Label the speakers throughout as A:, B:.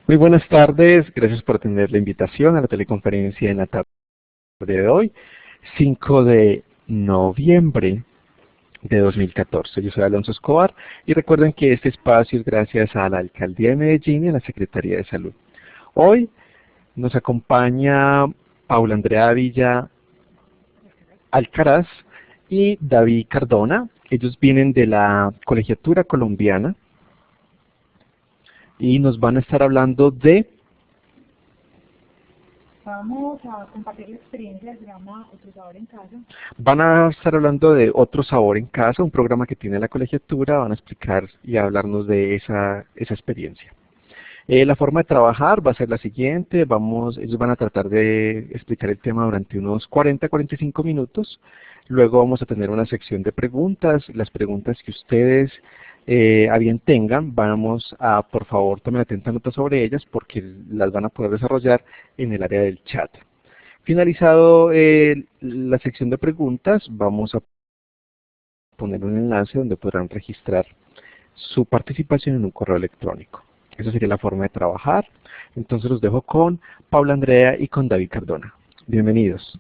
A: Muy buenas tardes, gracias por atender la invitación a la teleconferencia en la tarde de hoy, 5 de noviembre de 2014. Yo soy Alonso Escobar y recuerden que este espacio es gracias a la Alcaldía de Medellín y a la Secretaría de Salud. Hoy nos acompaña Paula Andrea Villa Alcaraz y David Cardona. Ellos vienen de la Colegiatura Colombiana y nos van a estar hablando de...
B: Vamos a compartir la experiencia del programa Otro Sabor en Casa.
A: Van a estar hablando de Otro Sabor en Casa, un programa que tiene la colegiatura. Van a explicar y hablarnos de esa experiencia. La forma de trabajar va a ser la siguiente. Ellos van a tratar de explicar el tema durante unos 40-45 minutos. Luego vamos a tener una sección de preguntas. Las preguntas que ustedes a bien tengan, por favor, tomen atenta nota sobre ellas porque las van a poder desarrollar en el área del chat. Finalizado la sección de preguntas, vamos a poner un enlace donde podrán registrar su participación en un correo electrónico. Esa sería la forma de trabajar. Entonces los dejo con Paula Andrea y con David Cardona. Bienvenidos.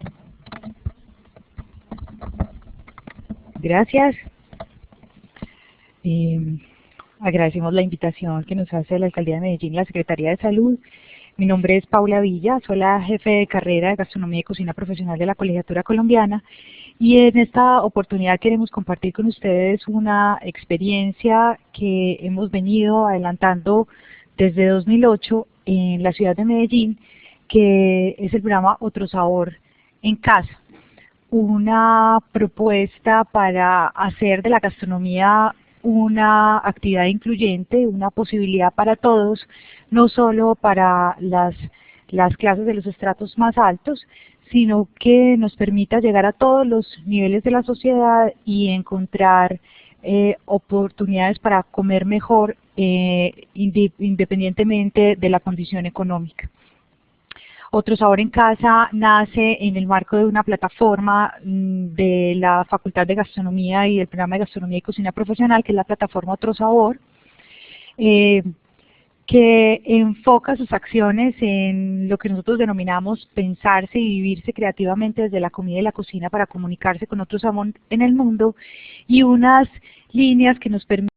B: Gracias. Agradecemos la invitación que nos hace la Alcaldía de Medellín y la Secretaría de Salud. Mi nombre es Paula Villa, soy la jefe de carrera de Gastronomía y Cocina Profesional de la Colegiatura Colombiana y en esta oportunidad queremos compartir con ustedes una experiencia que hemos venido adelantando desde 2008 en la ciudad de Medellín, que es el programa Otro Sabor en Casa, una propuesta para hacer de la gastronomía una actividad incluyente, una posibilidad para todos, no solo para las clases de los estratos más altos, sino que nos permita llegar a todos los niveles de la sociedad y encontrar oportunidades para comer mejor independientemente de la condición económica. Otro Sabor en Casa nace en el marco de una plataforma de la Facultad de Gastronomía y del Programa de Gastronomía y Cocina Profesional, que es la plataforma Otro Sabor, que enfoca sus acciones en lo que nosotros denominamos pensarse y vivirse creativamente desde la comida y la cocina para comunicarse con otro sabor en el mundo, y unas líneas que nos permiten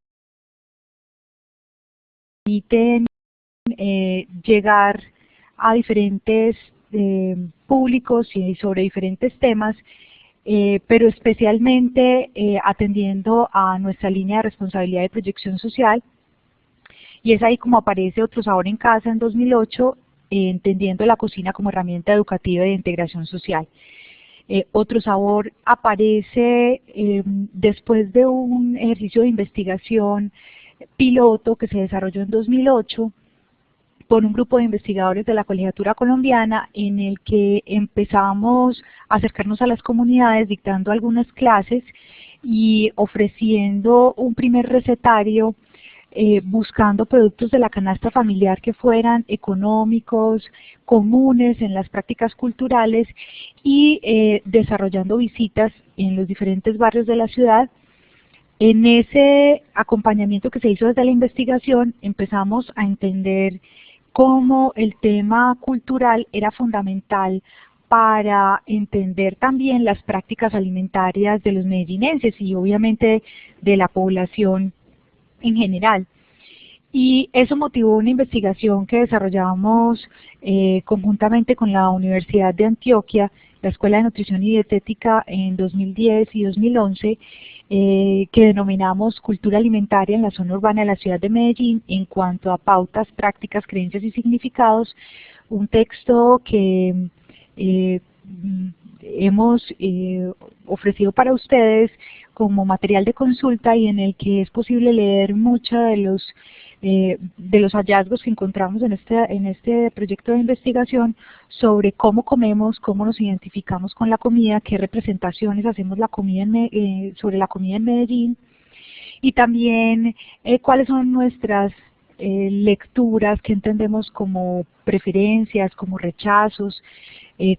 B: llegar a diferentes públicos y sobre diferentes temas, pero especialmente atendiendo a nuestra línea de responsabilidad de proyección social, y es ahí como aparece Otro Sabor en Casa en 2008, entendiendo la cocina como herramienta educativa y de integración social. Otro Sabor aparece después de un ejercicio de investigación piloto que se desarrolló en 2008, por un grupo de investigadores de la Colegiatura Colombiana, en el que empezamos a acercarnos a las comunidades dictando algunas clases y ofreciendo un primer recetario, buscando productos de la canasta familiar que fueran económicos, comunes en las prácticas culturales y desarrollando visitas en los diferentes barrios de la ciudad. En ese acompañamiento que se hizo desde la investigación empezamos a entender cómo el tema cultural era fundamental para entender también las prácticas alimentarias de los medellinenses y obviamente de la población en general. Y eso motivó una investigación que desarrollamos conjuntamente con la Universidad de Antioquia, la Escuela de Nutrición y Dietética en 2010 y 2011, que denominamos Cultura Alimentaria en la Zona Urbana de la Ciudad de Medellín en cuanto a pautas, prácticas, creencias y significados, un texto que hemos ofrecido para ustedes como material de consulta y en el que es posible leer muchos de los hallazgos que encontramos en este proyecto de investigación sobre cómo comemos, cómo nos identificamos con la comida, qué representaciones hacemos sobre la comida en Medellín, y también cuáles son nuestras lecturas, que entendemos como preferencias, como rechazos,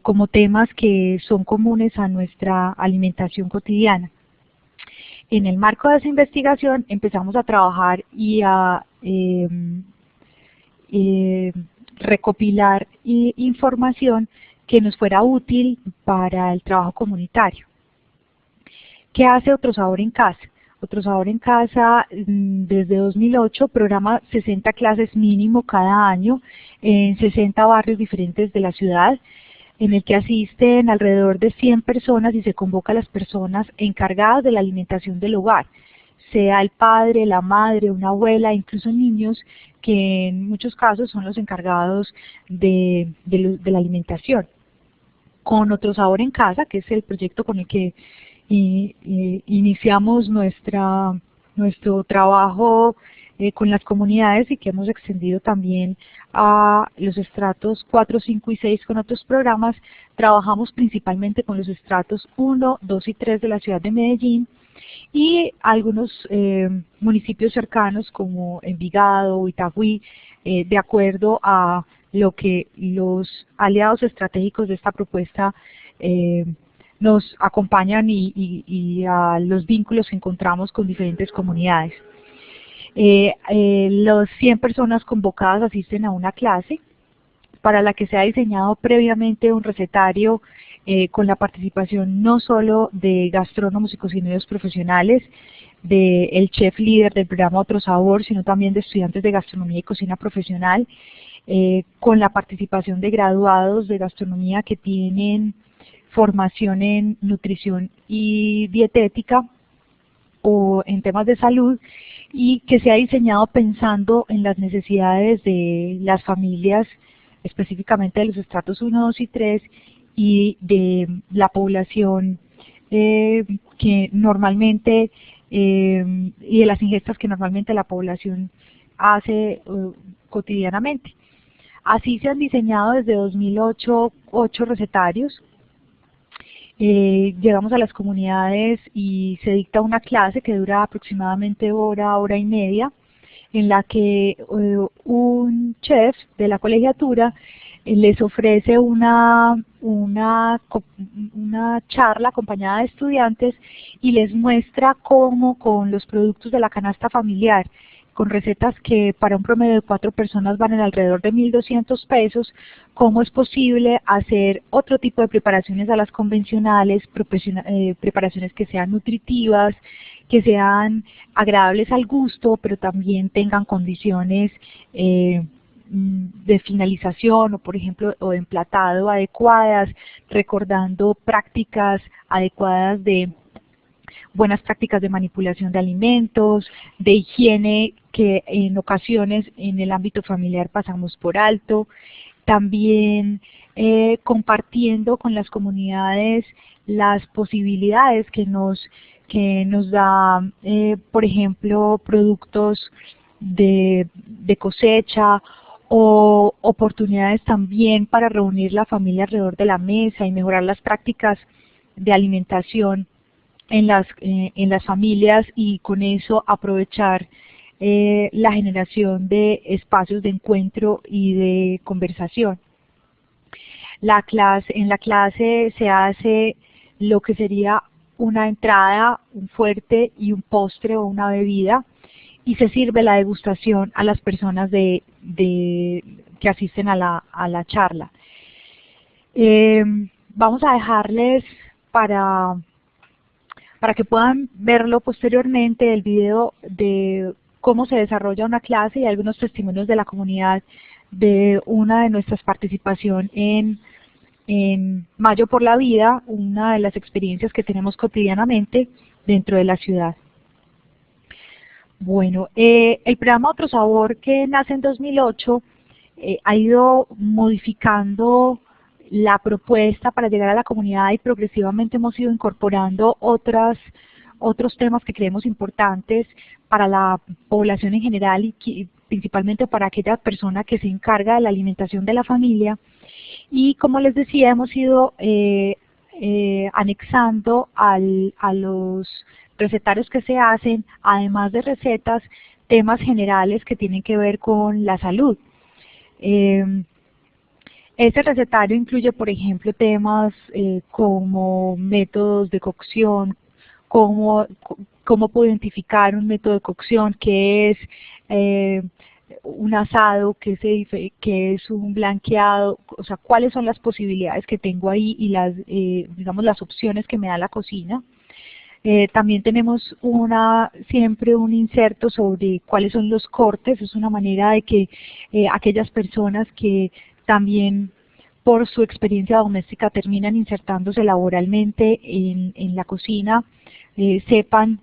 B: como temas que son comunes a nuestra alimentación cotidiana. En el marco de esa investigación empezamos a trabajar y recopilar información que nos fuera útil para el trabajo comunitario. ¿Qué hace Otro Sabor en Casa? Otro Sabor en Casa desde 2008 programa 60 clases mínimo cada año en 60 barrios diferentes de la ciudad, en el que asisten alrededor de 100 personas y se convoca a las personas encargadas de la alimentación del hogar, sea el padre, la madre, una abuela, incluso niños, que en muchos casos son los encargados de la alimentación. Con Otro Sabor en Casa, que es el proyecto con el que iniciamos nuestro trabajo con las comunidades y que hemos extendido también a los estratos 4, 5 y 6 con otros programas, trabajamos principalmente con los estratos 1, 2 y 3 de la ciudad de Medellín y algunos municipios cercanos como Envigado o Itagüí, de acuerdo a lo que los aliados estratégicos de esta propuesta nos acompañan y a los vínculos que encontramos con diferentes comunidades. Las 100 personas convocadas asisten a una clase para la que se ha diseñado previamente un recetario con la participación no solo de gastrónomos y cocineros profesionales, del chef líder del programa Otro Sabor, sino también de estudiantes de gastronomía y cocina profesional, con la participación de graduados de gastronomía que tienen formación en nutrición y dietética o en temas de salud, y que se ha diseñado pensando en las necesidades de las familias, específicamente de los estratos 1, 2 y 3, y de la población que normalmente, y de las ingestas que normalmente la población hace cotidianamente. Así se han diseñado desde 2008 8 recetarios. Llegamos a las comunidades y se dicta una clase que dura aproximadamente hora, hora y media, en la que un chef de la colegiatura les ofrece una charla acompañada de estudiantes y les muestra cómo con los productos de la canasta familiar, con recetas que para un promedio de 4 personas van en alrededor de 1.200 pesos, cómo es posible hacer otro tipo de preparaciones a las convencionales, preparaciones que sean nutritivas, que sean agradables al gusto, pero también tengan condiciones de finalización o, por ejemplo, o de emplatado adecuadas, recordando prácticas adecuadas de buenas prácticas de manipulación de alimentos, de higiene que en ocasiones en el ámbito familiar pasamos por alto, también compartiendo con las comunidades las posibilidades que nos da, por ejemplo, productos de cosecha o oportunidades también para reunir la familia alrededor de la mesa y mejorar las prácticas de alimentación en las familias y con eso aprovechar la generación de espacios de encuentro y de conversación. En la clase se hace lo que sería una entrada, un fuerte y un postre o una bebida, y se sirve la degustación a las personas que asisten a la charla. Vamos a dejarles para que puedan verlo posteriormente el video de cómo se desarrolla una clase y algunos testimonios de la comunidad de una de nuestras participaciones en Mayo por la Vida, una de las experiencias que tenemos cotidianamente dentro de la ciudad. Bueno, el programa Otro Sabor, que nace en 2008, ha ido modificando la propuesta para llegar a la comunidad y progresivamente hemos ido incorporando otros temas que creemos importantes para la población en general y principalmente para aquella persona que se encarga de la alimentación de la familia. Y como les decía, hemos ido anexando a los recetarios que se hacen, además de recetas, temas generales que tienen que ver con la salud. Este recetario incluye, por ejemplo, temas como métodos de cocción, cómo puedo identificar un método de cocción, qué es un asado, qué es un blanqueado, o sea, cuáles son las posibilidades que tengo ahí y digamos, las opciones que me da la cocina. También tenemos siempre un inserto sobre cuáles son los cortes. Es una manera de que aquellas personas que también por su experiencia doméstica terminan insertándose laboralmente en la cocina, sepan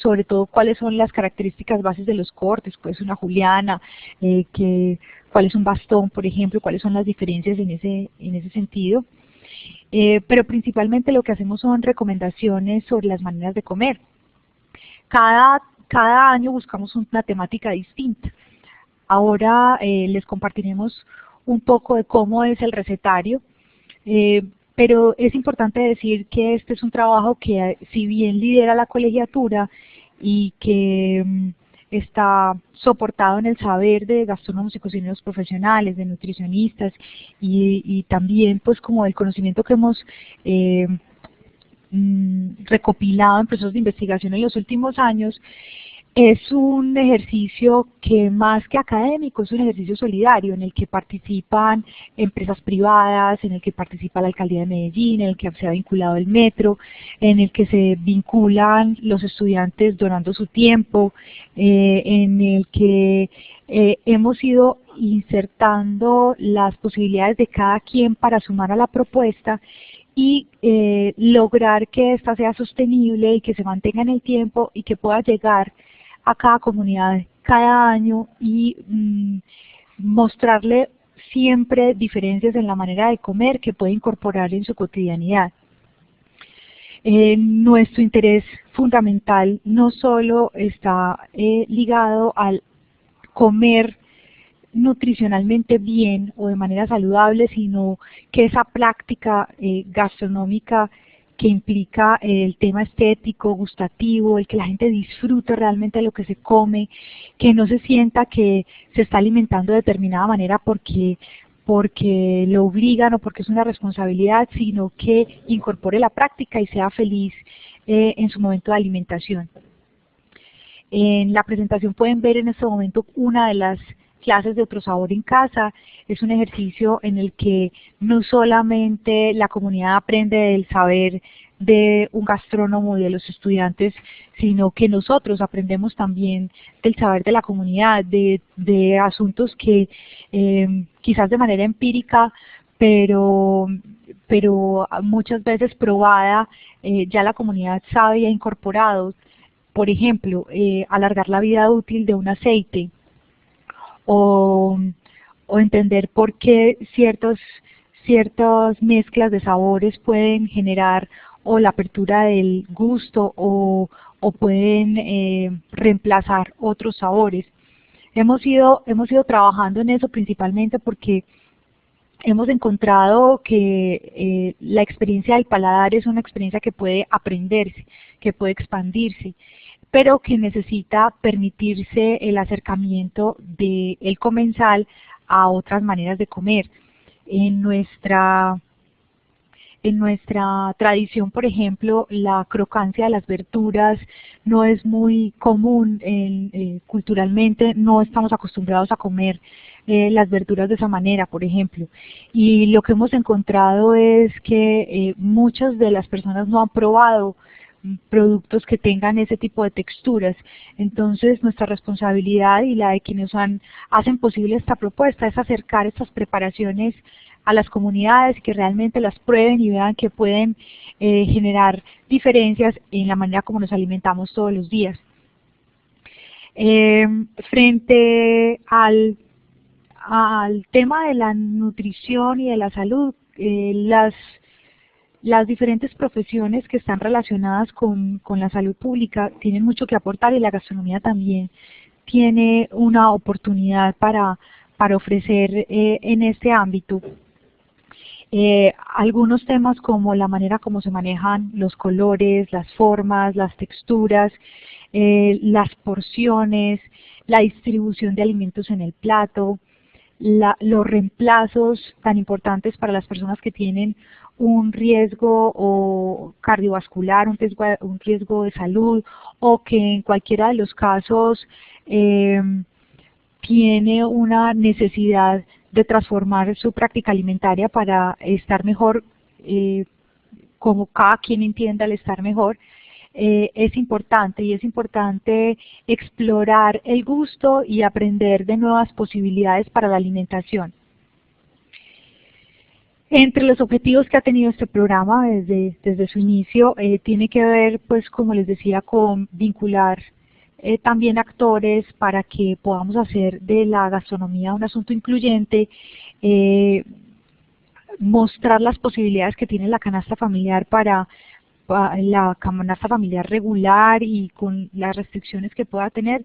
B: sobre todo cuáles son las características bases de los cortes, cuál es una juliana, cuál es un bastón, por ejemplo, cuáles son las diferencias en ese sentido. Pero principalmente lo que hacemos son recomendaciones sobre las maneras de comer. Cada año buscamos una temática distinta. Ahora les compartiremos un poco de cómo es el recetario, pero es importante decir que este es un trabajo que, si bien lidera la colegiatura y que está soportado en el saber de gastrónomos y cocineros profesionales, de nutricionistas y también pues como el conocimiento que hemos recopilado en procesos de investigación en los últimos años, es un ejercicio que más que académico es un ejercicio solidario en el que participan empresas privadas, en el que participa la Alcaldía de Medellín, en el que se ha vinculado el metro, en el que se vinculan los estudiantes donando su tiempo, en el que hemos ido insertando las posibilidades de cada quien para sumar a la propuesta y lograr que ésta sea sostenible y que se mantenga en el tiempo y que pueda llegar a cada comunidad cada año y mostrarle siempre diferencias en la manera de comer que puede incorporar en su cotidianidad. Nuestro interés fundamental no solo está ligado al comer nutricionalmente bien o de manera saludable, sino que esa práctica gastronómica que implica el tema estético, gustativo, el que la gente disfrute realmente de lo que se come, que no se sienta que se está alimentando de determinada manera porque lo obligan o porque es una responsabilidad, sino que incorpore la práctica y sea feliz en su momento de alimentación. En la presentación pueden ver en este momento una de las clases de Otro Sabor en Casa. Es un ejercicio en el que no solamente la comunidad aprende del saber de un gastrónomo y de los estudiantes, sino que nosotros aprendemos también del saber de la comunidad, de asuntos que quizás de manera empírica, pero muchas veces probada, ya la comunidad sabe y ha incorporado. Por ejemplo, alargar la vida útil de un aceite, o entender por qué ciertas mezclas de sabores pueden generar o la apertura del gusto o pueden reemplazar otros sabores. Hemos ido trabajando en eso principalmente porque hemos encontrado que la experiencia del paladar es una experiencia que puede aprenderse, que puede expandirse, pero que necesita permitirse el acercamiento del comensal a otras maneras de comer. En nuestra tradición, por ejemplo, la crocancia de las verduras no es muy común culturalmente, no estamos acostumbrados a comer las verduras de esa manera, por ejemplo. Y lo que hemos encontrado es que muchas de las personas no han probado productos que tengan ese tipo de texturas. Entonces nuestra responsabilidad y la de quienes hacen posible esta propuesta es acercar estas preparaciones a las comunidades, que realmente las prueben y vean que pueden generar diferencias en la manera como nos alimentamos todos los días. Frente al tema de la nutrición y de la salud, las diferentes profesiones que están relacionadas con la salud pública tienen mucho que aportar, y la gastronomía también tiene una oportunidad para ofrecer en este ámbito. Algunos temas como la manera como se manejan los colores, las formas, las texturas, las porciones, la distribución de alimentos en el plato, los reemplazos tan importantes para las personas que tienen un riesgo o cardiovascular, un riesgo de salud, o que en cualquiera de los casos tiene una necesidad de transformar su práctica alimentaria para estar mejor, como cada quien entienda el estar mejor, es importante, y es importante explorar el gusto y aprender de nuevas posibilidades para la alimentación. Entre los objetivos que ha tenido este programa desde su inicio, tiene que ver, pues como les decía, con vincular también actores para que podamos hacer de la gastronomía un asunto incluyente, mostrar las posibilidades que tiene la canasta familiar para la canasta familiar regular y con las restricciones que pueda tener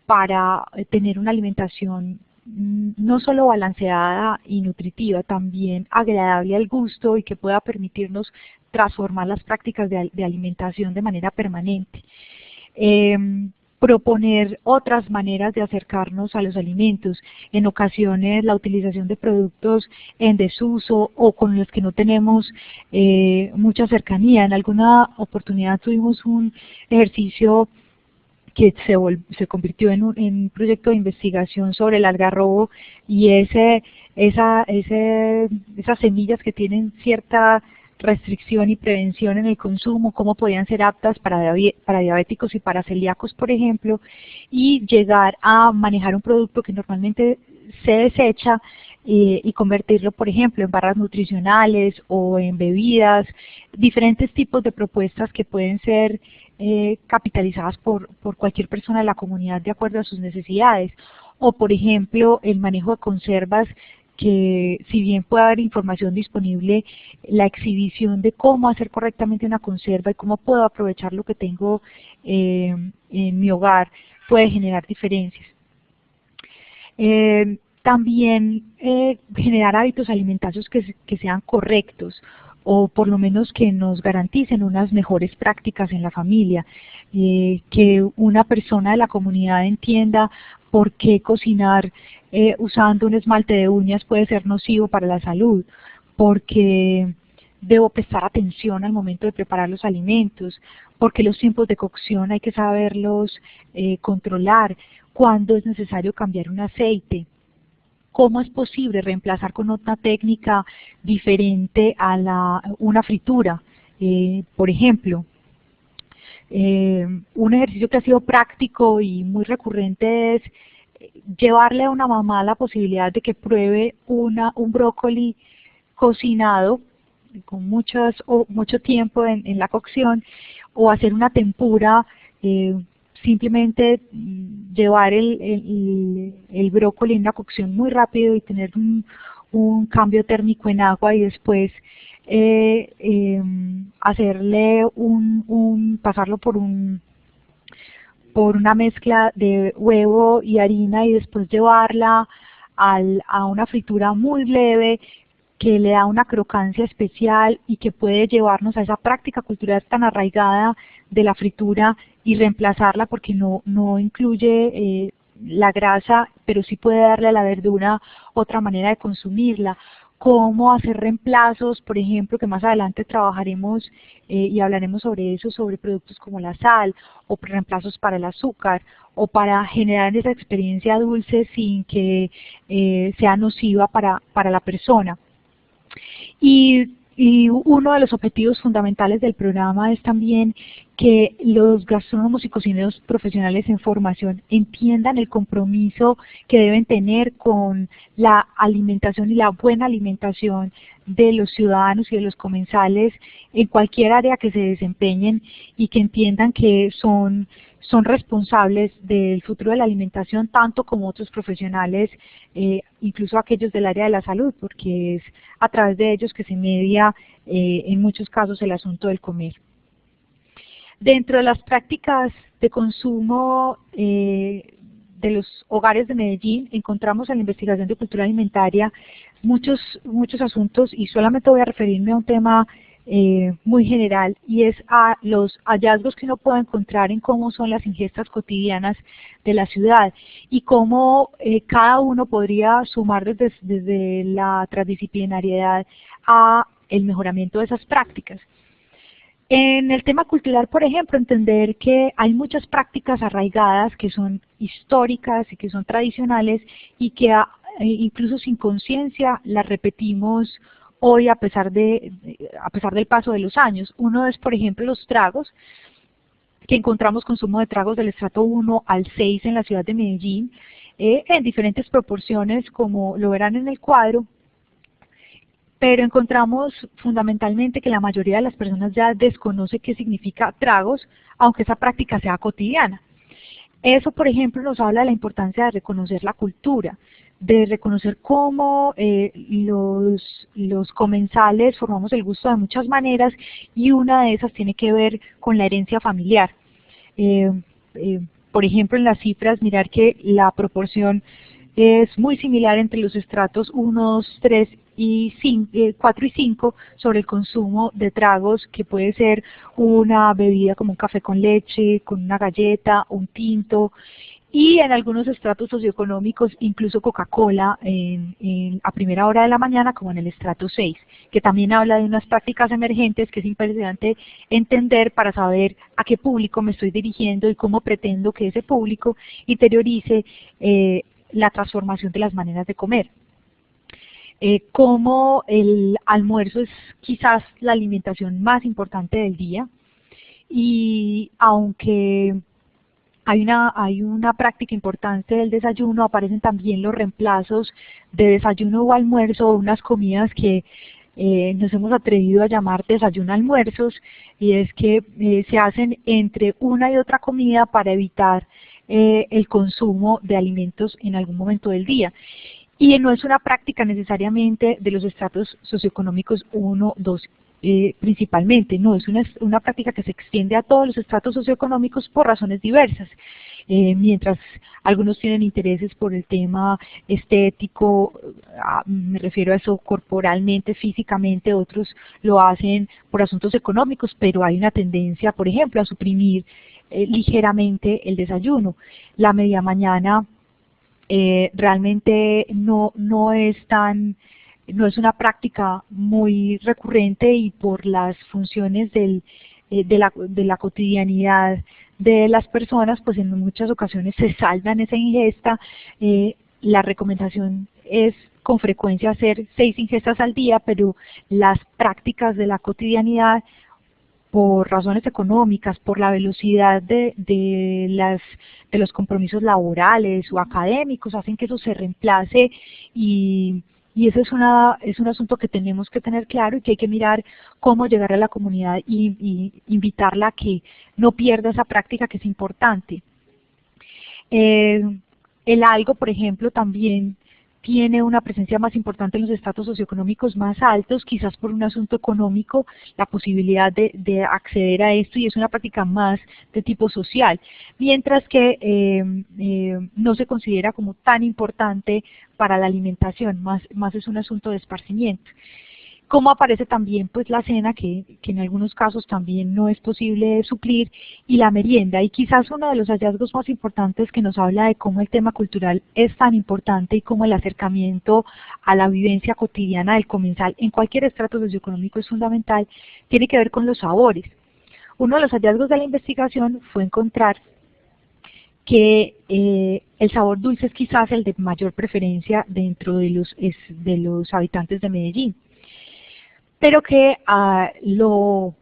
B: para tener una alimentación no solo balanceada y nutritiva, también agradable al gusto y que pueda permitirnos transformar las prácticas de alimentación de manera permanente. Proponer otras maneras de acercarnos a los alimentos, en ocasiones la utilización de productos en desuso o con los que no tenemos mucha cercanía. En alguna oportunidad tuvimos un ejercicio que se convirtió en un proyecto de investigación sobre el algarrobo y esas semillas que tienen cierta restricción y prevención en el consumo, cómo podían ser aptas para diabéticos y para celíacos, por ejemplo, y llegar a manejar un producto que normalmente se desecha y convertirlo, por ejemplo, en barras nutricionales o en bebidas, diferentes tipos de propuestas que pueden ser capitalizadas por cualquier persona de la comunidad de acuerdo a sus necesidades. O, por ejemplo, el manejo de conservas, que si bien puede haber información disponible, la exhibición de cómo hacer correctamente una conserva y cómo puedo aprovechar lo que tengo en mi hogar puede generar diferencias. También generar hábitos alimenticios que sean correctos, o por lo menos que nos garanticen unas mejores prácticas en la familia, que una persona de la comunidad entienda por qué cocinar usando un esmalte de uñas puede ser nocivo para la salud, porque debo prestar atención al momento de preparar los alimentos, porque los tiempos de cocción hay que saberlos controlar, cuándo es necesario cambiar un aceite, cómo es posible reemplazar con otra técnica diferente a una fritura. Por ejemplo, un ejercicio que ha sido práctico y muy recurrente es llevarle a una mamá la posibilidad de que pruebe un brócoli cocinado con mucho tiempo en la cocción, o hacer una tempura, simplemente llevar el brócoli en una cocción muy rápido y tener un cambio térmico en agua, y después hacerle pasarlo por una mezcla de huevo y harina, y después llevarla a una fritura muy leve que le da una crocancia especial y que puede llevarnos a esa práctica cultural tan arraigada de la fritura y reemplazarla, porque no incluye la grasa, pero sí puede darle a la verdura otra manera de consumirla. Cómo hacer reemplazos, por ejemplo, que más adelante trabajaremos y hablaremos sobre eso, sobre productos como la sal, o reemplazos para el azúcar, o para generar esa experiencia dulce sin que sea nociva para la persona. Y uno de los objetivos fundamentales del programa es también que los gastrónomos y cocineros profesionales en formación entiendan el compromiso que deben tener con la alimentación y la buena alimentación de los ciudadanos y de los comensales en cualquier área que se desempeñen, y que entiendan que son responsables del futuro de la alimentación tanto como otros profesionales, incluso aquellos del área de la salud, porque es a través de ellos que se media en muchos casos el asunto del comer. Dentro de las prácticas de consumo de los hogares de Medellín, encontramos en la investigación de cultura alimentaria muchos asuntos, y solamente voy a referirme a un tema muy general, y es a los hallazgos que uno puede encontrar en cómo son las ingestas cotidianas de la ciudad, y cómo cada uno podría sumar desde la transdisciplinariedad a el mejoramiento de esas prácticas. En el tema cultural, por ejemplo, entender que hay muchas prácticas arraigadas que son históricas y que son tradicionales y que incluso sin conciencia las repetimos hoy a pesar del paso de los años. Uno es, por ejemplo, los tragos, que encontramos consumo de tragos del estrato 1 al 6 en la ciudad de Medellín, en diferentes proporciones, como lo verán en el cuadro, pero encontramos fundamentalmente que la mayoría de las personas ya desconoce qué significa tragos, aunque esa práctica sea cotidiana. Eso, por ejemplo, nos habla de la importancia de reconocer la cultura, de reconocer cómo los comensales formamos el gusto de muchas maneras, y una de esas tiene que ver con la herencia familiar. Por ejemplo, en las cifras, mirar que la proporción es muy similar entre los estratos 1, 2, 3 y 4 y 5 sobre el consumo de tragos, que puede ser una bebida como un café con leche, con una galleta, un tinto, y en algunos estratos socioeconómicos incluso Coca-Cola a primera hora de la mañana, como en el estrato 6, que también habla de unas prácticas emergentes que es importante entender para saber a qué público me estoy dirigiendo y cómo pretendo que ese público interiorice la transformación de las maneras de comer. Como el almuerzo es quizás la alimentación más importante del día, y aunque hay una práctica importante del desayuno, aparecen también los reemplazos de desayuno o almuerzo, o unas comidas que nos hemos atrevido a llamar desayuno-almuerzos, y es que se hacen entre una y otra comida para evitar el consumo de alimentos en algún momento del día. Y no es una práctica necesariamente de los estratos socioeconómicos 1, 2, principalmente, no, es una práctica que se extiende a todos los estratos socioeconómicos por razones diversas. Mientras algunos tienen intereses por el tema estético, me refiero a eso corporalmente, físicamente, otros lo hacen por asuntos económicos, pero hay una tendencia, por ejemplo, a suprimir ligeramente el desayuno. La media mañana realmente no es una práctica muy recurrente, y por las funciones de la cotidianidad de las personas, pues en muchas ocasiones se saldan esa ingesta. La recomendación es con frecuencia hacer 6 ingestas al día, pero las prácticas de la cotidianidad, por razones económicas, por la velocidad de los compromisos laborales o académicos, hacen que eso se reemplace, y ese es un asunto que tenemos que tener claro, y que hay que mirar cómo llegar a la comunidad y invitarla a que no pierda esa práctica, que es importante. El algo, por ejemplo, también tiene una presencia más importante en los estratos socioeconómicos más altos, quizás por un asunto económico, la posibilidad de acceder a esto, y es una práctica más de tipo social, mientras que no se considera como tan importante para la alimentación, más es un asunto de esparcimiento. Como aparece también pues la cena, que en algunos casos también no es posible suplir, y la merienda. Y quizás uno de los hallazgos más importantes que nos habla de cómo el tema cultural es tan importante, y cómo el acercamiento a la vivencia cotidiana del comensal en cualquier estrato socioeconómico es fundamental, tiene que ver con los sabores. Uno de los hallazgos de la investigación fue encontrar que el sabor dulce es quizás el de mayor preferencia dentro de los habitantes de Medellín, pero que lo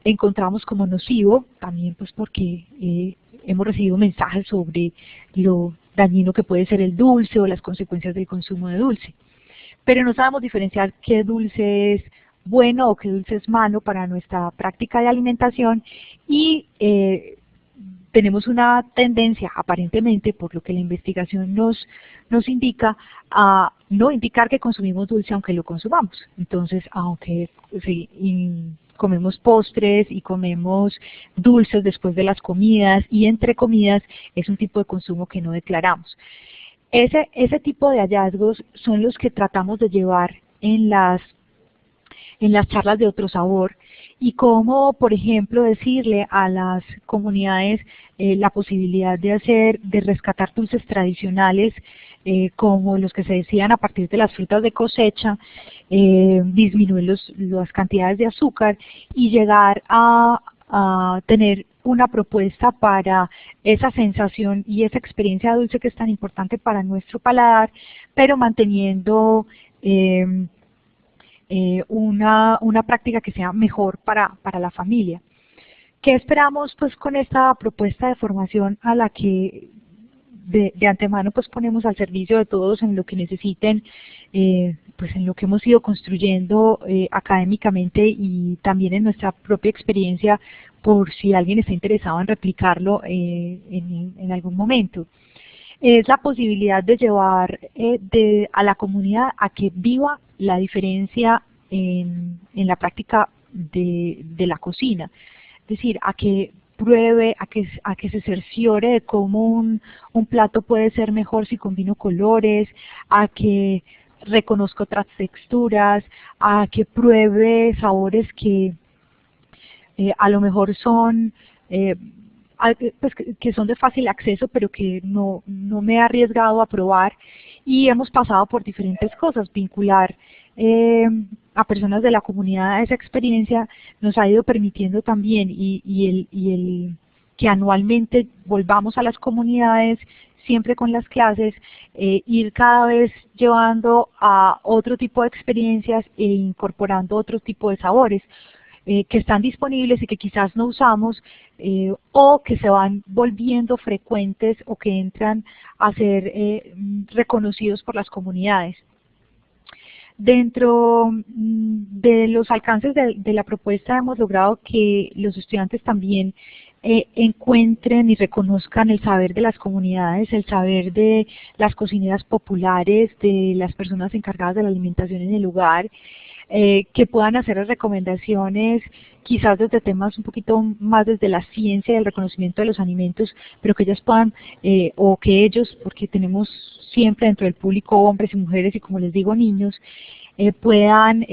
B: encontramos como nocivo, también pues porque hemos recibido mensajes sobre lo dañino que puede ser el dulce o las consecuencias del consumo de dulce. Pero no sabemos diferenciar qué dulce es bueno o qué dulce es malo para nuestra práctica de alimentación, y tenemos una tendencia, aparentemente, por lo que la investigación nos indica, a no indicar que consumimos dulce aunque lo consumamos. Entonces, aunque comemos postres y comemos dulces después de las comidas y entre comidas, es un tipo de consumo que no declaramos. Ese tipo de hallazgos son los que tratamos de llevar en las charlas de Otro Sabor, y cómo, por ejemplo, decirle a las comunidades la posibilidad de rescatar dulces tradicionales como los que se decían a partir de las frutas de cosecha, disminuir las cantidades de azúcar y llegar a tener una propuesta para esa sensación y esa experiencia dulce que es tan importante para nuestro paladar, pero manteniendo una práctica que sea mejor para la familia. ¿Qué esperamos pues con esta propuesta de formación a la que de antemano pues ponemos al servicio de todos en lo que necesiten, pues en lo que hemos ido construyendo académicamente y también en nuestra propia experiencia, por si alguien está interesado en replicarlo en algún momento? Es la posibilidad de llevar a la comunidad a que viva la diferencia en la práctica de la cocina, es decir, a que pruebe, a que se cerciore de cómo un plato puede ser mejor si combino colores, a que reconozca otras texturas, a que pruebe sabores que a lo mejor son pues que son de fácil acceso, pero que no me he arriesgado a probar, y hemos pasado por diferentes cosas. Vincular a personas de la comunidad a esa experiencia nos ha ido permitiendo también y el que anualmente volvamos a las comunidades siempre con las clases, ir cada vez llevando a otro tipo de experiencias e incorporando otro tipo de sabores que están disponibles y que quizás no usamos, o que se van volviendo frecuentes o que entran a ser reconocidos por las comunidades. Dentro de los alcances de la propuesta hemos logrado que los estudiantes también encuentren y reconozcan el saber de las comunidades, el saber de las cocineras populares, de las personas encargadas de la alimentación en el lugar, que puedan hacer las recomendaciones quizás desde temas un poquito más desde la ciencia y el reconocimiento de los alimentos, pero que ellas puedan, o que ellos, porque tenemos siempre dentro del público hombres y mujeres y como les digo niños, puedan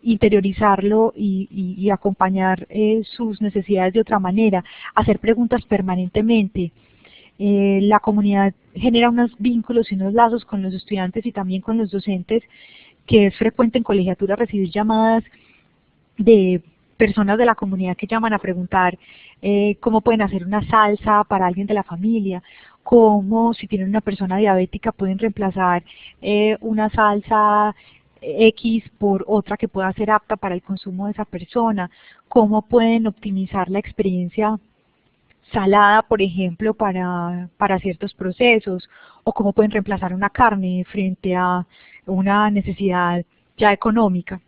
B: interiorizarlo y acompañar sus necesidades de otra manera, hacer preguntas permanentemente. La comunidad genera unos vínculos y unos lazos con los estudiantes y también con los docentes, que es frecuente en colegiatura recibir llamadas de personas de la comunidad que llaman a preguntar cómo pueden hacer una salsa para alguien de la familia, cómo si tienen una persona diabética pueden reemplazar una salsa X por otra que pueda ser apta para el consumo de esa persona, cómo pueden optimizar la experiencia salada, por ejemplo, para ciertos procesos, o cómo pueden reemplazar una carne frente a una necesidad ya económica.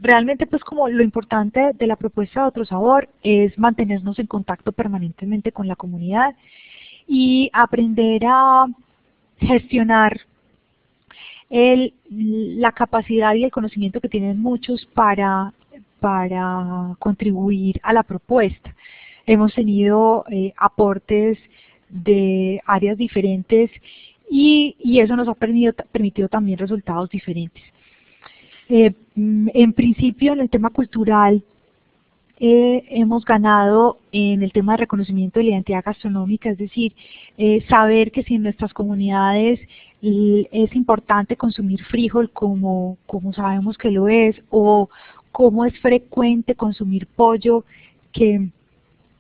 B: Realmente pues como lo importante de la propuesta de Otro Sabor es mantenernos en contacto permanentemente con la comunidad y aprender a gestionar la capacidad y el conocimiento que tienen muchos para contribuir a la propuesta. Hemos tenido aportes de áreas diferentes y eso nos ha permitido también resultados diferentes. En principio, en el tema cultural, hemos ganado en el tema de reconocimiento de la identidad gastronómica, es decir, saber que si en nuestras comunidades es importante consumir frijol como sabemos que lo es, o cómo es frecuente consumir pollo, que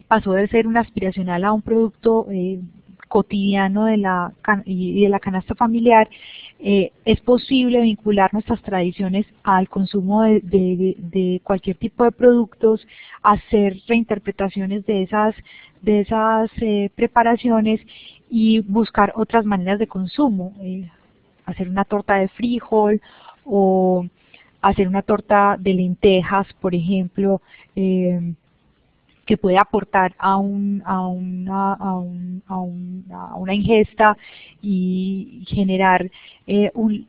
B: pasó de ser un aspiracional a un producto cotidiano de la canasta familiar, es posible vincular nuestras tradiciones al consumo de cualquier tipo de productos, hacer reinterpretaciones de esas preparaciones y buscar otras maneras de consumo, hacer una torta de frijol o hacer una torta de lentejas, por ejemplo, que puede aportar a una ingesta y generar un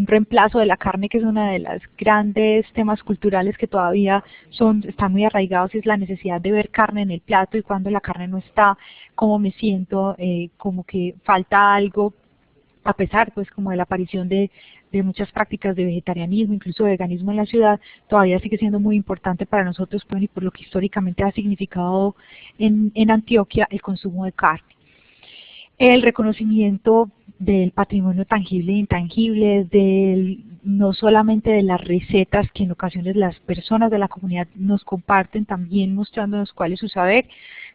B: reemplazo de la carne, que es uno de los grandes temas culturales que todavía están muy arraigados, y es la necesidad de ver carne en el plato, y cuando la carne no está, cómo me siento, como que falta algo a pesar pues como de la aparición de muchas prácticas de vegetarianismo, incluso de veganismo en la ciudad, todavía sigue siendo muy importante para nosotros, pues, y por lo que históricamente ha significado en Antioquia el consumo de carne. El reconocimiento del patrimonio tangible e intangible, no solamente de las recetas que en ocasiones las personas de la comunidad nos comparten, también mostrándonos cuál es su saber,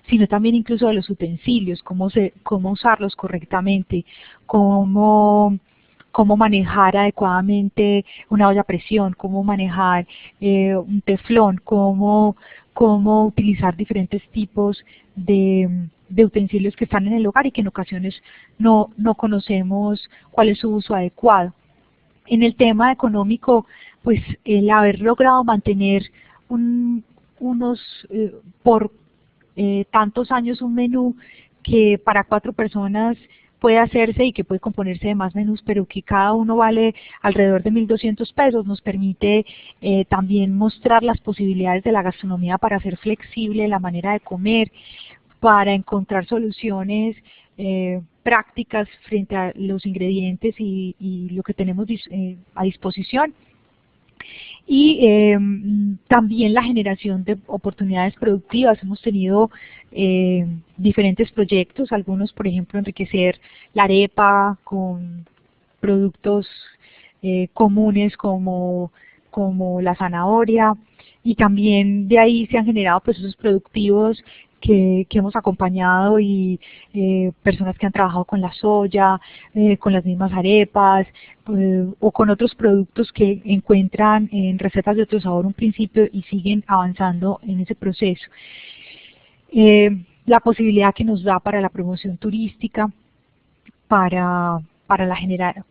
B: sino también incluso de los utensilios, cómo usarlos correctamente, cómo manejar adecuadamente una olla a presión, cómo manejar un teflón, cómo utilizar diferentes tipos de utensilios que están en el hogar y que en ocasiones no conocemos cuál es su uso adecuado. En el tema económico, pues el haber logrado mantener por tantos años un menú que para 4 personas puede hacerse y que puede componerse de más menús, pero que cada uno vale alrededor de 1.200 pesos, nos permite también mostrar las posibilidades de la gastronomía para hacer flexible la manera de comer, para encontrar soluciones prácticas frente a los ingredientes y lo que tenemos a disposición. Y también la generación de oportunidades productivas. Hemos tenido diferentes proyectos, algunos por ejemplo enriquecer la arepa con productos comunes como la zanahoria, y también de ahí se han generado procesos productivos que hemos acompañado y personas que han trabajado con la soya, con las mismas arepas o con otros productos que encuentran en recetas de otro sabor un principio y siguen avanzando en ese proceso. La posibilidad que nos da para la promoción turística, para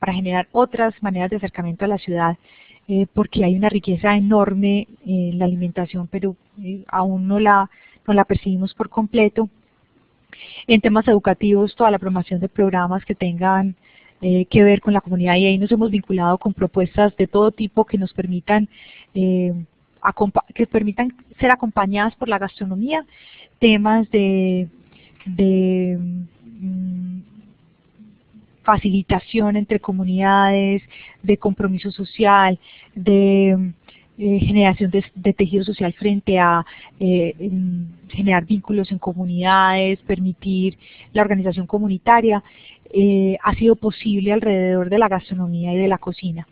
B: generar otras maneras de acercamiento a la ciudad, porque hay una riqueza enorme en la alimentación, pero aún no la percibimos por completo. En temas educativos, toda la promoción de programas que tengan que ver con la comunidad, y ahí nos hemos vinculado con propuestas de todo tipo que nos permitan ser acompañadas por la gastronomía, temas de facilitación entre comunidades, de compromiso social, de generación de tejido social frente a generar vínculos en comunidades, permitir la organización comunitaria, ha sido posible alrededor de la gastronomía y de la cocina.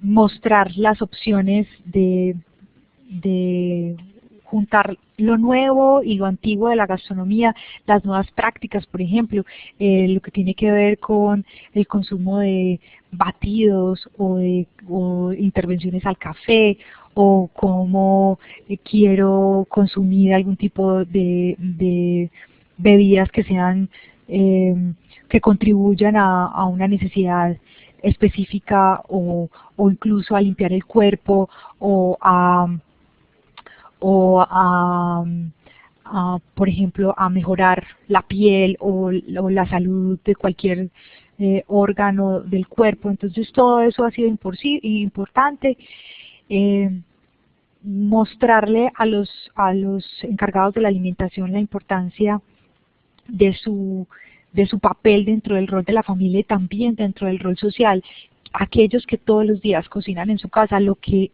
B: Mostrar las opciones de juntar lo nuevo y lo antiguo de la gastronomía, las nuevas prácticas, por ejemplo, lo que tiene que ver con el consumo de batidos o intervenciones al café, o cómo quiero consumir algún tipo de bebidas que sean que contribuyan a una necesidad específica o incluso a limpiar el cuerpo o por ejemplo, a mejorar la piel o la salud de cualquier órgano del cuerpo. Entonces todo eso ha sido importante. Mostrarle a los encargados de la alimentación la importancia de su papel dentro del rol de la familia y también dentro del rol social. Aquellos que todos los días cocinan en su casa, lo que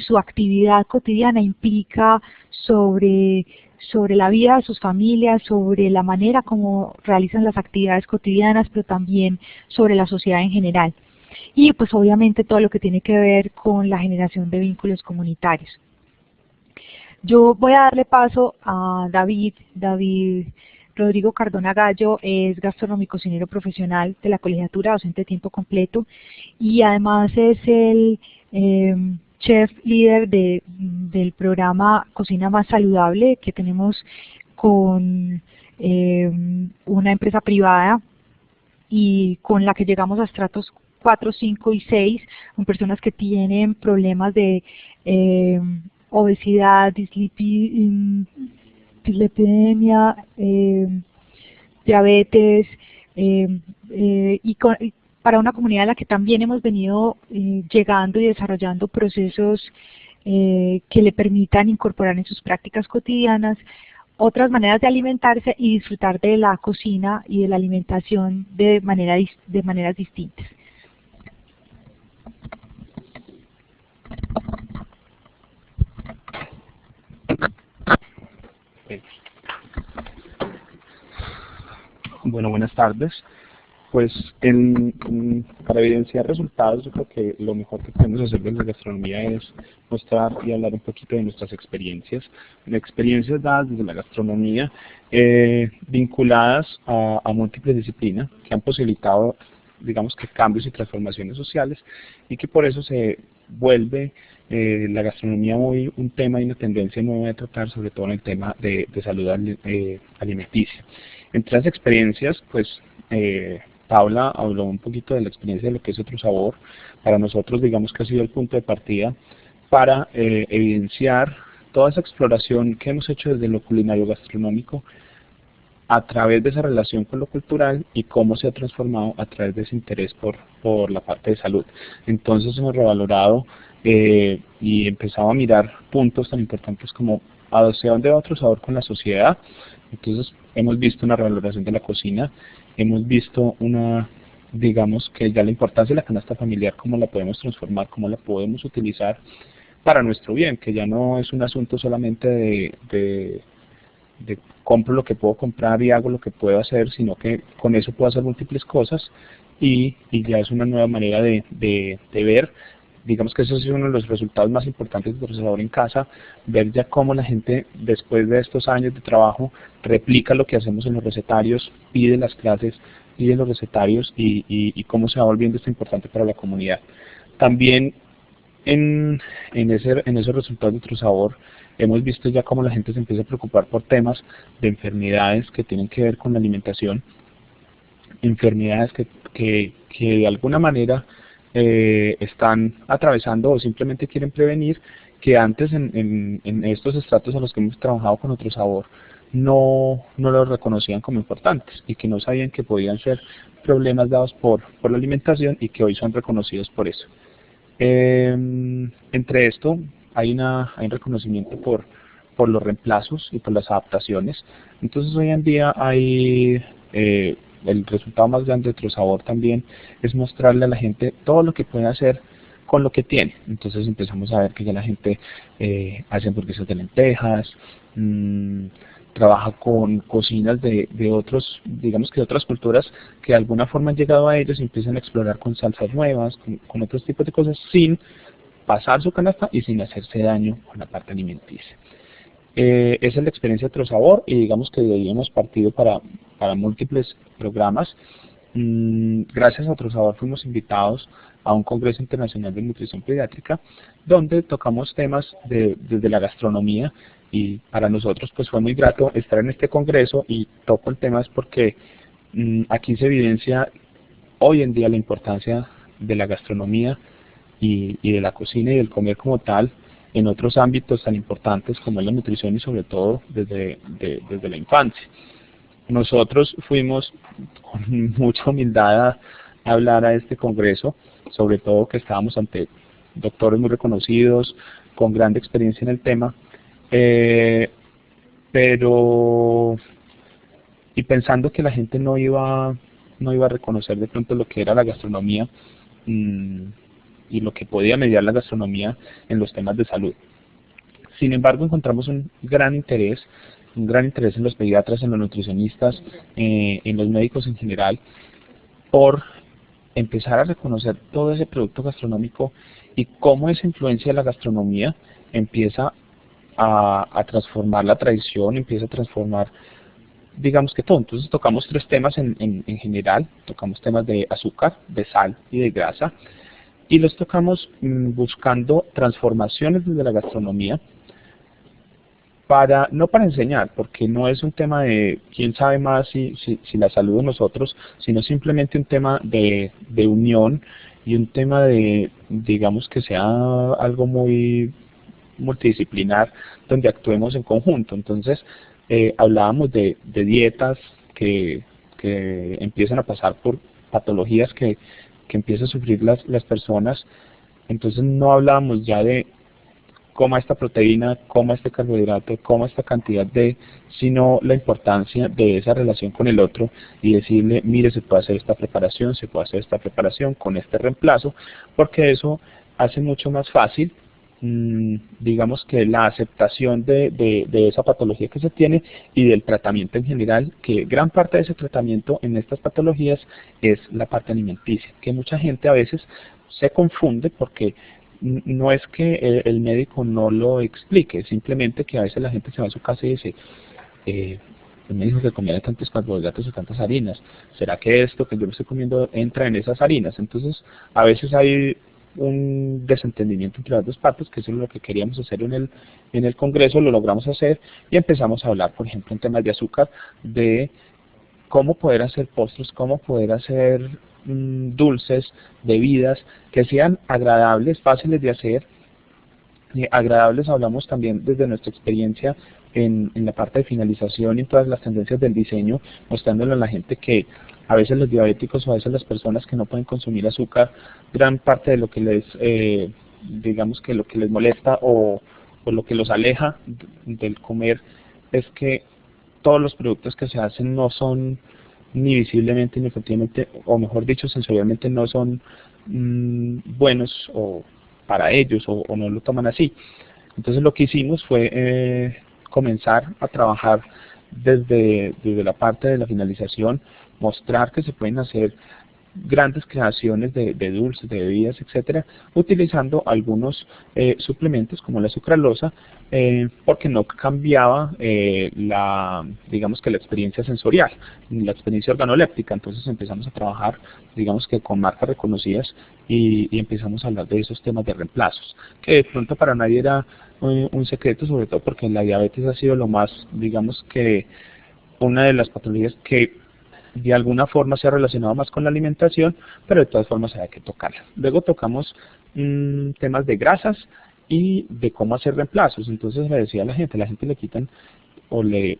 B: su actividad cotidiana implica sobre la vida de sus familias, sobre la manera como realizan las actividades cotidianas, pero también sobre la sociedad en general. Y pues obviamente todo lo que tiene que ver con la generación de vínculos comunitarios. Yo voy a darle paso a David Rodrigo Cardona Gallo. Es gastrónomo y cocinero profesional de la colegiatura, docente de tiempo completo, y además es el chef líder del programa Cocina Más Saludable que tenemos con una empresa privada y con la que llegamos a estratos 4, 5 y 6, con personas que tienen problemas de obesidad, dislipidemia, diabetes, para una comunidad a la que también hemos venido llegando y desarrollando procesos que le permitan incorporar en sus prácticas cotidianas otras maneras de alimentarse y disfrutar de la cocina y de la alimentación de maneras distintas.
C: Bueno, buenas tardes. Pues para evidenciar resultados, yo creo que lo mejor que podemos hacer desde la gastronomía es mostrar y hablar un poquito de nuestras experiencias dadas desde la gastronomía, vinculadas a múltiples disciplinas que han posibilitado, digamos que cambios y transformaciones sociales, y que por eso se vuelve la gastronomía hoy un tema y una tendencia nueva de tratar, sobre todo en el tema de salud alimenticia. Entre las experiencias, pues Paula habló un poquito de la experiencia de lo que es Otro Sabor. Para nosotros, digamos que ha sido el punto de partida para evidenciar toda esa exploración que hemos hecho desde lo culinario gastronómico a través de esa relación con lo cultural y cómo se ha transformado a través de ese interés por la parte de salud. Entonces hemos revalorado y empezado a mirar puntos tan importantes como hacia dónde va Otro Sabor con la sociedad. Entonces hemos visto una revaloración de la cocina, hemos visto digamos que ya la importancia de la canasta familiar, cómo la podemos transformar, cómo la podemos utilizar para nuestro bien, que ya no es un asunto solamente de compro lo que puedo comprar y hago lo que puedo hacer, sino que con eso puedo hacer múltiples cosas y ya es una nueva manera de ver. Digamos que ese es uno de los resultados más importantes de Otro Sabor en casa, ver ya cómo la gente después de estos años de trabajo replica lo que hacemos en los recetarios, pide las clases, pide los recetarios y cómo se va volviendo esto importante para la comunidad. También en esos resultados de Otro Sabor hemos visto ya cómo la gente se empieza a preocupar por temas de enfermedades que tienen que ver con la alimentación, enfermedades que de alguna manera están atravesando o simplemente quieren prevenir, que antes en estos estratos a los que hemos trabajado con Otro Sabor no los reconocían como importantes y que no sabían que podían ser problemas dados por la alimentación y que hoy son reconocidos por eso. Entre esto hay un reconocimiento por los reemplazos y por las adaptaciones. Entonces hoy en día hay el resultado más grande de Otro Sabor también es mostrarle a la gente todo lo que puede hacer con lo que tiene. Entonces empezamos a ver que ya la gente hace hamburguesas de lentejas, trabaja con cocinas de otros, digamos que de otras culturas que de alguna forma han llegado a ellos y empiezan a explorar con salsas nuevas, con otros tipos de cosas, sin pasar su canasta y sin hacerse daño con la parte alimenticia. Esa es la experiencia de Otro Sabor y digamos que de ahí hemos partido para múltiples programas. Gracias a Otro Sabor fuimos invitados a un Congreso Internacional de Nutrición Pediátrica donde tocamos temas desde la gastronomía, y para nosotros pues fue muy grato estar en este congreso y toco el tema es porque aquí se evidencia hoy en día la importancia de la gastronomía y de la cocina y del comer como tal en otros ámbitos tan importantes como es la nutrición y sobre todo desde la infancia. Nosotros fuimos con mucha humildad a hablar a este congreso, sobre todo que estábamos ante doctores muy reconocidos, con gran experiencia en el tema, y pensando que la gente no iba a reconocer de pronto lo que era la gastronomía y lo que podía mediar la gastronomía en los temas de salud. Sin embargo, encontramos un gran interés en los pediatras, en los nutricionistas, en los médicos en general, por empezar a reconocer todo ese producto gastronómico y cómo esa influencia de la gastronomía empieza a transformar la tradición, empieza a transformar, digamos que todo. Entonces tocamos tres temas en general, tocamos temas de azúcar, de sal y de grasa, y los tocamos buscando transformaciones desde la gastronomía, no para enseñar, porque no es un tema de quién sabe más si la salud de nosotros, sino simplemente un tema de unión y un tema de, digamos que sea algo muy multidisciplinar, donde actuemos en conjunto. Entonces hablábamos de dietas que empiezan a pasar por patologías que empiezan a sufrir las personas. Entonces no hablábamos ya de coma esta proteína, coma este carbohidrato, coma esta cantidad de, sino la importancia de esa relación con el otro y decirle, mire, se puede hacer esta preparación, se puede hacer esta preparación con este reemplazo, porque eso hace mucho más fácil, digamos que la aceptación de esa patología que se tiene y del tratamiento en general, que gran parte de ese tratamiento en estas patologías es la parte alimenticia, que mucha gente a veces se confunde porque no es que el médico no lo explique, simplemente que a veces la gente se va a su casa y dice, me dijo que comía tantos carbohidratos o tantas harinas, ¿será que esto que yo me estoy comiendo entra en esas harinas? Entonces, a veces hay un desentendimiento entre las dos partes, que eso es lo que queríamos hacer en el Congreso, lo logramos hacer y empezamos a hablar, por ejemplo, en temas de azúcar, de cómo poder hacer postres, cómo poder hacer dulces, bebidas, que sean agradables, fáciles de hacer. Agradables hablamos también desde nuestra experiencia en la parte de finalización y en todas las tendencias del diseño, mostrándole a la gente que a veces los diabéticos o a veces las personas que no pueden consumir azúcar, gran parte de lo que les, digamos que lo que les molesta o lo que los aleja del comer es que todos los productos que se hacen no son ni visiblemente ni efectivamente, o mejor dicho, sensorialmente no son buenos o para ellos o no lo toman así. Entonces lo que hicimos fue comenzar a trabajar desde la parte de la finalización, mostrar que se pueden hacer grandes creaciones de dulces, de bebidas, etcétera, utilizando algunos suplementos como la sucralosa, porque no cambiaba digamos que la experiencia sensorial, la experiencia organoléptica. Entonces empezamos a trabajar, digamos que con marcas reconocidas y empezamos a hablar de esos temas de reemplazos, que de pronto para nadie era un secreto, sobre todo porque la diabetes ha sido lo más, digamos que una de las patologías que de alguna forma se ha relacionado más con la alimentación, pero de todas formas hay que tocarla. Luego tocamos temas de grasas y de cómo hacer reemplazos. Entonces le decía a la gente le quitan o le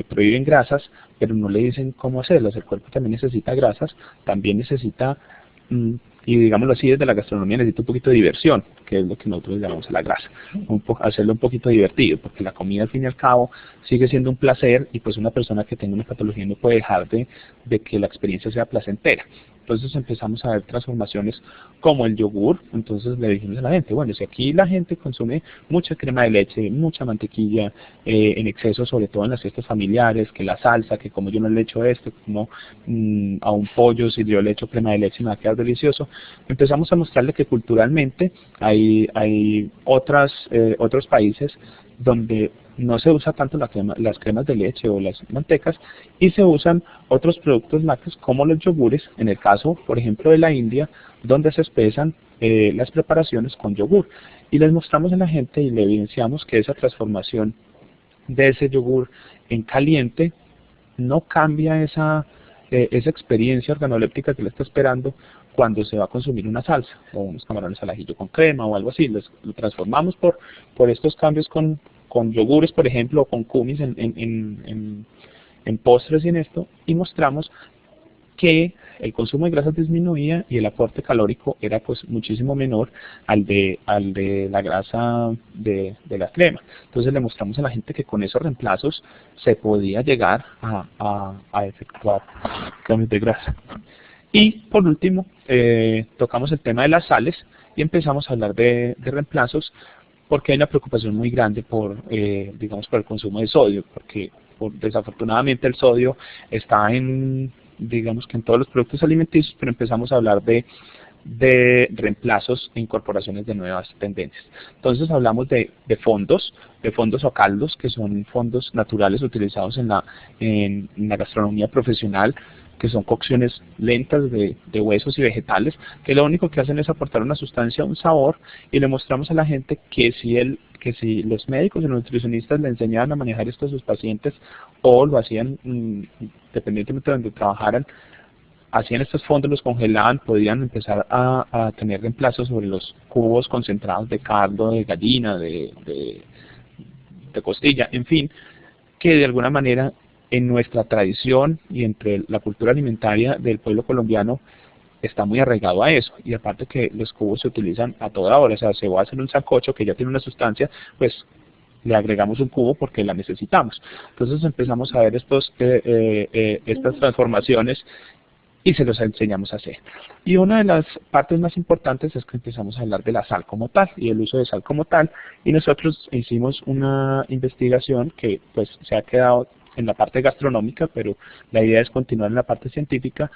C: prohíben grasas, pero no le dicen cómo hacerlas. El cuerpo también necesita grasas, también necesita, y digámoslo así, desde la gastronomía necesita un poquito de diversión, que es lo que nosotros llamamos a la grasa, hacerlo un poquito divertido, porque la comida al fin y al cabo sigue siendo un placer y pues una persona que tenga una patología no puede dejar de que la experiencia sea placentera. Entonces empezamos a ver transformaciones como el yogur. Entonces le dijimos a la gente, bueno, si aquí la gente consume mucha crema de leche, mucha mantequilla en exceso, sobre todo en las fiestas familiares, que la salsa, que como yo no le echo esto, como a un pollo, si yo le echo crema de leche me va a quedar delicioso, empezamos a mostrarle que culturalmente hay otros países donde no se usa tanto las cremas de leche o las mantecas y se usan otros productos lácteos como los yogures, en el caso, por ejemplo, de la India, donde se espesan las preparaciones con yogur. Y les mostramos a la gente y le evidenciamos que esa transformación de ese yogur en caliente no cambia esa experiencia organoléptica que le está esperando cuando se va a consumir una salsa o unos camarones al ajillo con crema o algo así. Lo transformamos por estos cambios con yogures, por ejemplo, o con kumis en postres y en esto, y mostramos que el consumo de grasas disminuía y el aporte calórico era pues muchísimo menor al de la grasa de la crema. Entonces le mostramos a la gente que con esos reemplazos se podía llegar a efectuar cambios de grasa. Y por último, tocamos el tema de las sales y empezamos a hablar de reemplazos, porque hay una preocupación muy grande por el consumo de sodio, porque desafortunadamente el sodio está digamos que en todos los productos alimenticios, pero empezamos a hablar de reemplazos e incorporaciones de nuevas tendencias. Entonces hablamos de fondos o caldos, que son fondos naturales utilizados en la gastronomía profesional, que son cocciones lentas de huesos y vegetales, que lo único que hacen es aportar una sustancia, un sabor, y le mostramos a la gente que si los médicos y los nutricionistas le enseñaban a manejar esto a sus pacientes, o lo hacían dependientemente de donde trabajaran, hacían estos fondos, los congelaban, podían empezar a tener reemplazos sobre los cubos concentrados de cardo, de gallina, de costilla, en fin, que de alguna manera en nuestra tradición y entre la cultura alimentaria del pueblo colombiano está muy arraigado a eso, y aparte que los cubos se utilizan a toda hora, o sea, se va a hacer un sancocho que ya tiene una sustancia, pues le agregamos un cubo porque la necesitamos. Entonces empezamos a ver estas transformaciones y se los enseñamos a hacer. Y una de las partes más importantes es que empezamos a hablar de la sal como tal y el uso de sal como tal, y nosotros hicimos una investigación que pues se ha quedado en la parte gastronómica, pero la idea es continuar en la parte científica,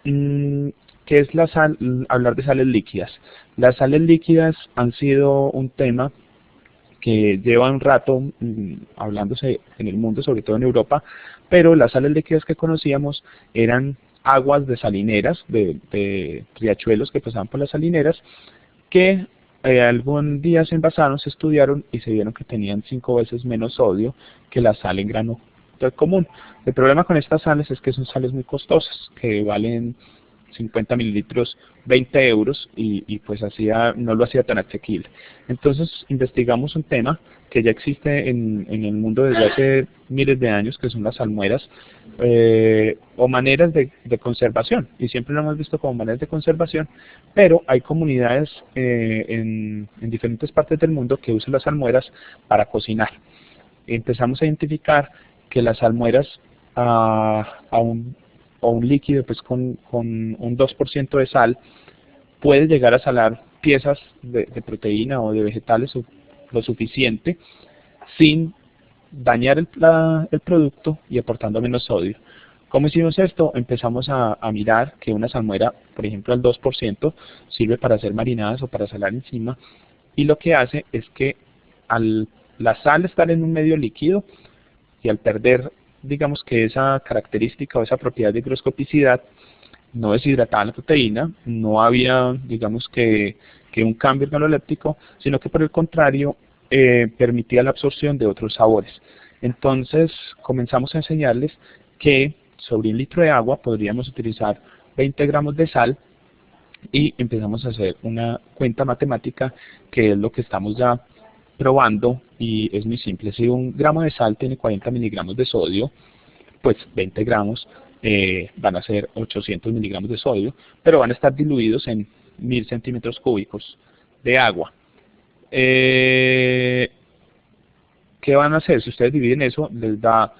C: que es la sal, hablar de sales líquidas. Las sales líquidas han sido un tema que lleva un rato hablándose en el mundo, sobre todo en Europa, pero las sales líquidas que conocíamos eran aguas de salineras, de riachuelos que pasaban por las salineras, que algún día se envasaron, se estudiaron y se vieron que tenían 5 veces menos sodio que la sal en grano común. El problema con estas sales es que son sales muy costosas, que valen 50 mililitros 20 euros y pues no lo hacía tan asequible. Entonces investigamos un tema que ya existe en el mundo desde hace miles de años, que son las salmueras o maneras de conservación, y siempre lo hemos visto como maneras de conservación, pero hay comunidades en diferentes partes del mundo que usan las salmueras para cocinar. Empezamos a identificar que las salmueras o un líquido pues con un 2% de sal puede llegar a salar piezas de proteína o de vegetales lo suficiente sin dañar el producto y aportando menos sodio. ¿Cómo hicimos esto? Empezamos a mirar que una salmuera, por ejemplo al 2%, sirve para hacer marinadas o para salar encima, y lo que hace es que la sal estar en un medio líquido y al perder, digamos que esa característica o esa propiedad de higroscopicidad, no deshidrataba la proteína, no había, digamos que un cambio organoléptico, sino que por el contrario permitía la absorción de otros sabores. Entonces comenzamos a enseñarles que sobre 1 litro de agua podríamos utilizar 20 gramos de sal, y empezamos a hacer una cuenta matemática que es lo que estamos ya probando, y es muy simple. Si 1 gramo de sal tiene 40 miligramos de sodio, pues 20 gramos van a ser 800 miligramos de sodio, pero van a estar diluidos en 1000 centímetros cúbicos de agua. ¿Qué van a hacer? Si ustedes dividen eso, les da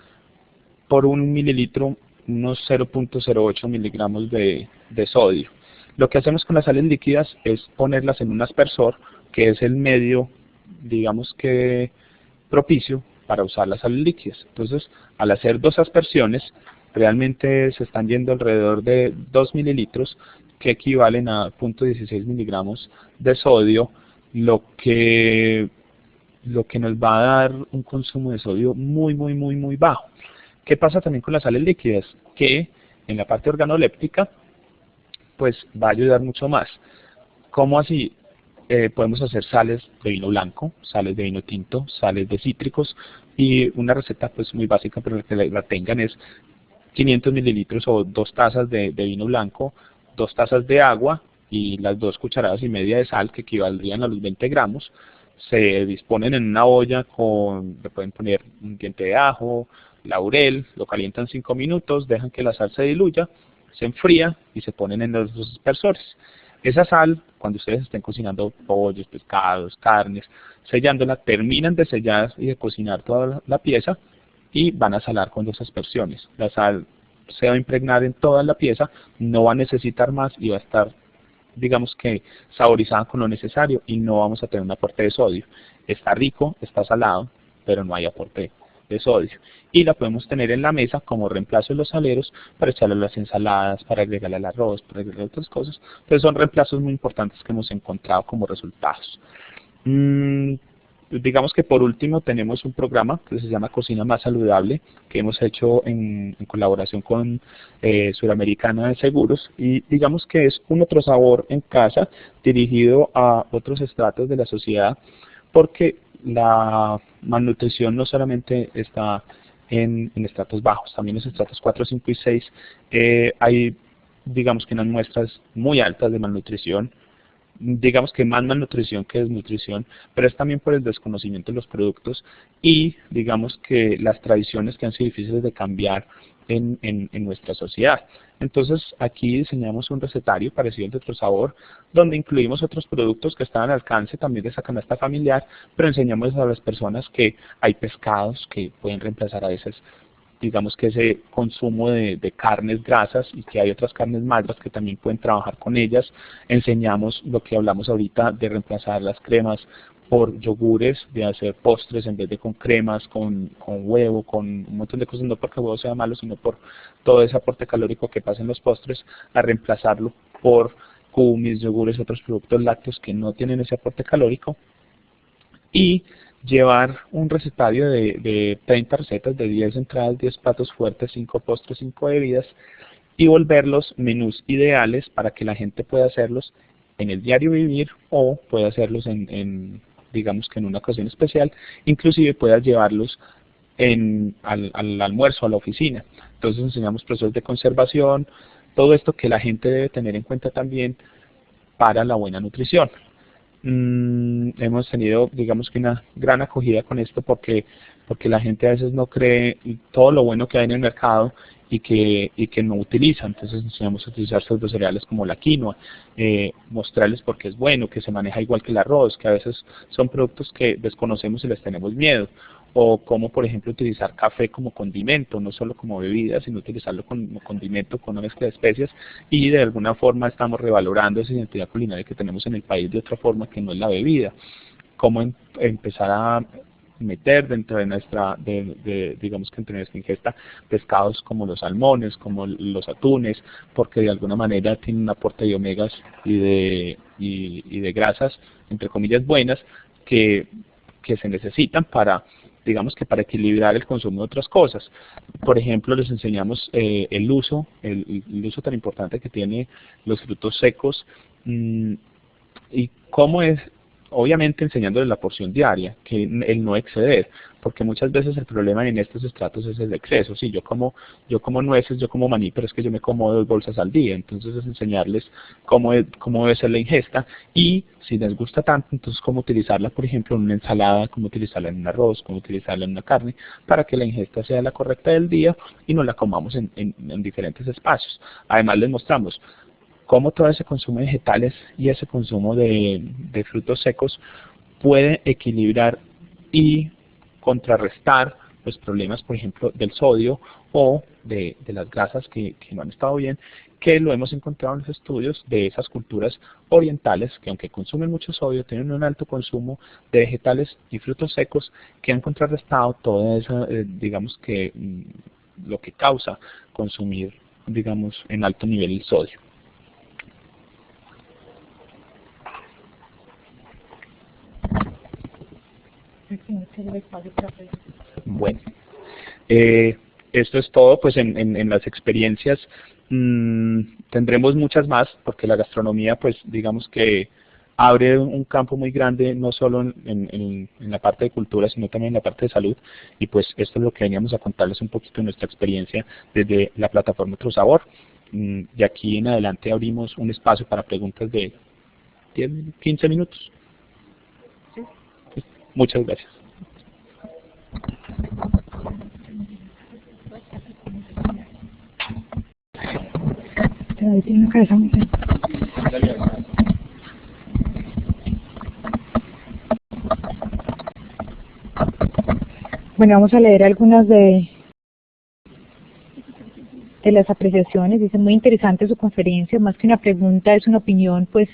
C: por 1 mililitro unos 0.08 miligramos de sodio. Lo que hacemos con las sales líquidas es ponerlas en un aspersor, que es el medio, digamos que propicio para usar las sales líquidas. Entonces, al hacer 2 aspersiones, realmente se están yendo alrededor de 2 mililitros, que equivalen a 0.16 miligramos de sodio, lo que nos va a dar un consumo de sodio muy bajo. ¿Qué pasa también con las sales líquidas? Que en la parte organoléptica pues va a ayudar mucho más. ¿Cómo así? Podemos hacer sales de vino blanco, sales de vino tinto, sales de cítricos, y una receta pues muy básica, pero que la tengan, es 500 mililitros o 2 tazas de vino blanco, 2 tazas de agua y las 2 cucharadas y media de sal, que equivaldrían a los 20 gramos. Se disponen en una olla le pueden poner un diente de ajo, laurel, lo calientan 5 minutos, dejan que la sal se diluya, se enfría y se ponen en los aspersores. Esa sal, cuando ustedes estén cocinando pollos, pescados, carnes, sellándola, terminan de sellar y de cocinar toda la pieza y van a salar con 2 aspersiones. La sal se va a impregnar en toda la pieza, no va a necesitar más y va a estar, digamos que, saborizada con lo necesario, y no vamos a tener un aporte de sodio. Está rico, está salado, pero no hay aporte de sodio. Y la podemos tener en la mesa como reemplazo de los saleros para echarle a las ensaladas, para agregarle al arroz, para agregarle otras cosas. Entonces son reemplazos muy importantes que hemos encontrado como resultados. Digamos que por último tenemos un programa que se llama Cocina Más Saludable, que hemos hecho en colaboración con Suramericana de Seguros, y digamos que es un otro sabor en casa dirigido a otros estratos de la sociedad, porque la malnutrición no solamente está en estratos bajos, también en los estratos 4, 5 y 6 hay, digamos que, unas muestras muy altas de malnutrición, digamos que más malnutrición que desnutrición, pero es también por el desconocimiento de los productos y digamos que las tradiciones que han sido difíciles de cambiar en nuestra sociedad. Entonces aquí diseñamos un recetario parecido al de Trozabor, donde incluimos otros productos que están al alcance también de esa canasta familiar, pero enseñamos a las personas que hay pescados que pueden reemplazar a veces, digamos que ese consumo de carnes grasas, y que hay otras carnes magras que también pueden trabajar con ellas. Enseñamos lo que hablamos ahorita de reemplazar las cremas por yogures, de hacer postres en vez de con cremas, con huevo, con un montón de cosas, no porque el huevo sea malo, sino por todo ese aporte calórico que pasa en los postres, a reemplazarlo por kumis, yogures, otros productos lácteos que no tienen ese aporte calórico, y llevar un recetario de 30 recetas, de 10 entradas, 10 platos fuertes, 5 postres, 5 bebidas, y volverlos menús ideales para que la gente pueda hacerlos en el diario vivir, o pueda hacerlos digamos que en una ocasión especial, inclusive puedas llevarlos al almuerzo, a la oficina. Entonces enseñamos procesos de conservación, todo esto que la gente debe tener en cuenta también para la buena nutrición. Hemos tenido, digamos que una gran acogida con esto, porque la gente a veces no cree todo lo bueno que hay en el mercado y que no utiliza. Entonces enseñamos a utilizar cereales como la quinoa, mostrarles por qué es bueno, que se maneja igual que el arroz, que a veces son productos que desconocemos y les tenemos miedo. O cómo, por ejemplo, utilizar café como condimento, no solo como bebida, sino utilizarlo como condimento, con una mezcla de especias, y de alguna forma estamos revalorando esa identidad culinaria que tenemos en el país de otra forma que no es la bebida. Cómo empezar a meter dentro de nuestra, digamos que entre nuestra ingesta, pescados como los salmones, como los atunes, porque de alguna manera tienen un aporte de omegas y de grasas, entre comillas, buenas, que se necesitan para, digamos que para equilibrar el consumo de otras cosas. Por ejemplo, les enseñamos el uso tan importante que tiene los frutos secos, y cómo es, obviamente enseñándoles la porción diaria, que el no exceder, porque muchas veces el problema en estos estratos es el exceso. Sí, yo como nueces, yo como maní, pero es que yo me como 2 bolsas al día. Entonces es enseñarles cómo debe ser la ingesta, y si les gusta tanto, entonces cómo utilizarla, por ejemplo, en una ensalada, cómo utilizarla en un arroz, cómo utilizarla en una carne, para que la ingesta sea la correcta del día y no la comamos en diferentes espacios. Además les mostramos cómo todo ese consumo de vegetales y ese consumo de frutos secos puede equilibrar y contrarrestar los problemas, por ejemplo, del sodio o de las grasas que no han estado bien, que lo hemos encontrado en los estudios de esas culturas orientales, que aunque consumen mucho sodio, tienen un alto consumo de vegetales y frutos secos, que han contrarrestado toda esa, digamos que, lo que causa consumir, digamos, en alto nivel el sodio. Bueno, esto es todo pues en las experiencias. Tendremos muchas más, porque la gastronomía pues digamos que abre un campo muy grande, no solo en la parte de cultura, sino también en la parte de salud, y pues esto es lo que veníamos a contarles un poquito de nuestra experiencia desde la plataforma Trozabor. Y aquí en adelante abrimos un espacio para preguntas de 10, 15 minutos. Muchas gracias.
B: Bueno, vamos a leer algunas de las apreciaciones. Dice: muy interesante su conferencia, más que una pregunta es una opinión, pues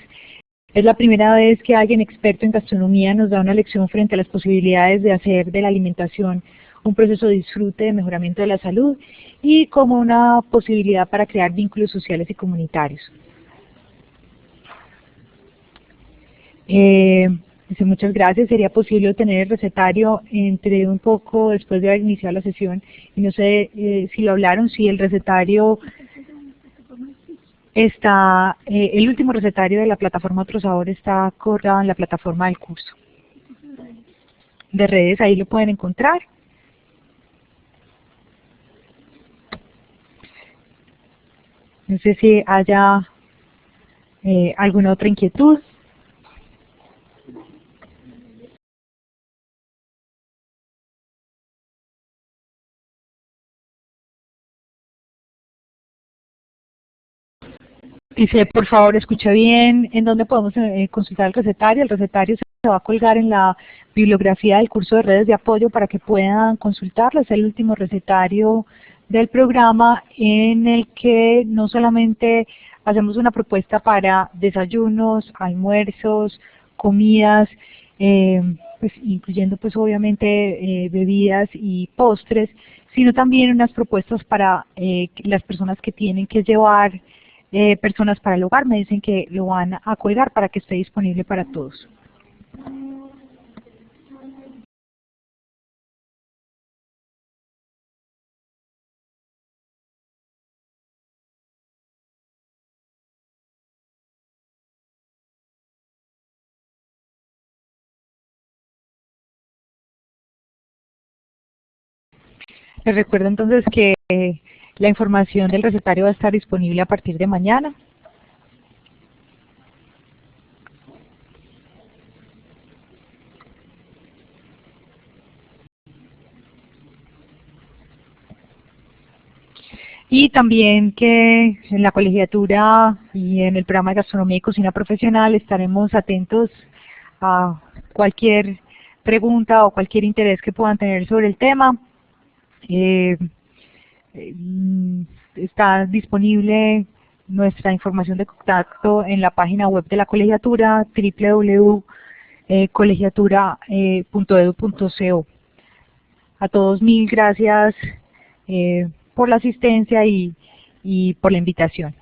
B: es la primera vez que alguien experto en gastronomía nos da una lección frente a las posibilidades de hacer de la alimentación un proceso de disfrute, de mejoramiento de la salud, y como una posibilidad para crear vínculos sociales y comunitarios. Dice: muchas gracias. ¿Sería posible obtener el recetario entre un poco después de haber iniciado la sesión? Y no sé si lo hablaron, si el recetario está, el último recetario de la plataforma Trozabor está colgado en la plataforma del curso de redes, ahí lo pueden encontrar. No sé si haya alguna otra inquietud. Dice, por favor, escuche bien, ¿en dónde podemos consultar el recetario? El recetario se va a colgar en la bibliografía del curso de redes de apoyo para que puedan consultarlo. Es el último recetario del programa en el que no solamente hacemos una propuesta para desayunos, almuerzos, comidas, pues, incluyendo pues obviamente bebidas y postres, sino también unas propuestas para las personas que tienen que llevar personas para el hogar. Me dicen que lo van a colgar para que esté disponible para todos. Les recuerdo entonces que la información del recetario va a estar disponible a partir de mañana. Y también que en la colegiatura y en el programa de gastronomía y cocina profesional estaremos atentos a cualquier pregunta o cualquier interés que puedan tener sobre el tema. Está disponible nuestra información de contacto en la página web de la colegiatura, www.colegiatura.edu.co. A todos mil gracias por la asistencia y por la invitación.